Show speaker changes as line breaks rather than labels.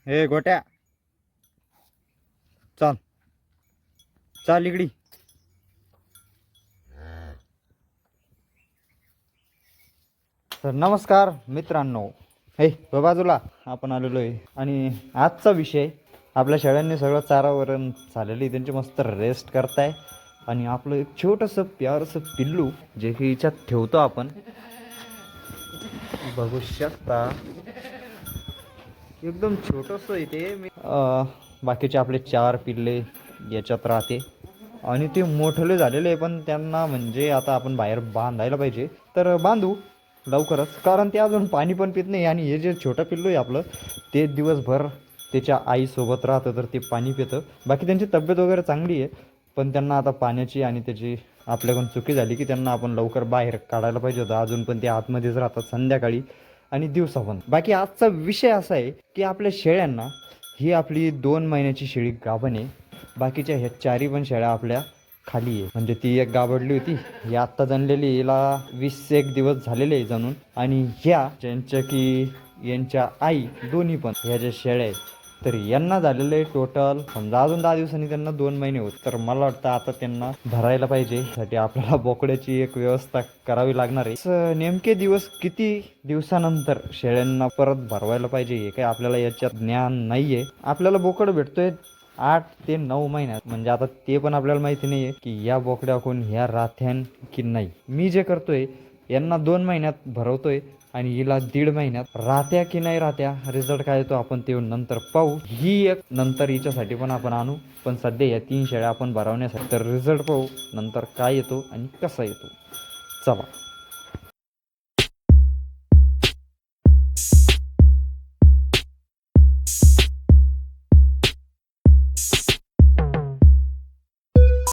हे गोट्या, चाल चाल इकडी. तर नमस्कार मित्रांनो, हे बाजूला आपण आलेलो आहे आणि आजचा विषय आपल्या शेळ्यांनी सगळं चारावरण झालेलं आहे, त्यांची मस्त रेस्ट करताय आणि आपलं एक छोटंसं प्यारसं पिल्लू जे की हिच्यात ठेवतो आपण, बघू शकता. एकदम छोटंसं आहे ते. बाकीचे आपले 4 पिल्ले याच्यात राहते आणि ते मोठले झालेले आहे, पण त्यांना म्हणजे आता आपण बाहेर बांधायला पाहिजे. तर बांधू लवकरच, कारण ते अजून पाणी पण पित नाही. आणि हे जे छोटं पिल्लू आहे आपलं, ते दिवसभर त्याच्या आईसोबत राहतं, तर ते पाणी पितं. बाकी त्यांची तब्येत वगैरे चांगली आहे, पण त्यांना आता पाण्याची आणि त्याची आपल्याकडून चुकी झाली की त्यांना आपण लवकर बाहेर काढायला पाहिजे होतं. अजून पण ते आतमध्येच राहतात संध्याकाळी आणि दिवसा पण. बाकी आजचा विषय असा आहे की आपल्या शेळ्यांना, ही आपली 2 महिन्याची शेळी गाभण आहे. बाकीच्या ह्या 4ही पण शेळ्या आपल्या खाली आहे. म्हणजे ती एक गाभडली होती, ही आत्ता जणलेली, हिला 20 एक दिवस झालेले आहे जणून. आणि ह्या ज्यांच्या की यांच्या आई दोन्ही पण ह्या ज्या शेळ्या आहेत, तर यांना झालेलं आहे टोटल समजा अजून 10 दिवसांनी त्यांना 2 महिने होत. तर मला वाटतं आता त्यांना भरायला पाहिजे. साठी आपल्याला बोकड्याची एक व्यवस्था करावी लागणार आहे. नेमके दिवस किती दिवसानंतर शेळ्यांना परत भरवायला पाहिजे हे काही आपल्याला याच्यात ज्ञान नाही आहे. आपल्याला बोकड भेटतोय 8 ते 9 महिन्यात, म्हणजे आता ते पण आपल्याला माहिती नाही आहे की या बोकड्या कोण ह्या राहत्यान की नाही. मी जे करतोय यांना 2 महिन्यात भरवतोय आणि हिला 1.5 महिन्यात. राहत्या की नाही राहत्या, रिझल्ट काय येतो आपण ते नंतर पाहू. ही एक नंतर हिच्यासाठी पण आपण आणू, पण सध्या या 3 शेळ्या आपण भरवण्यासाठी. तर रिझल्ट पाहू नंतर काय येतो आणि कसा येतो. चला.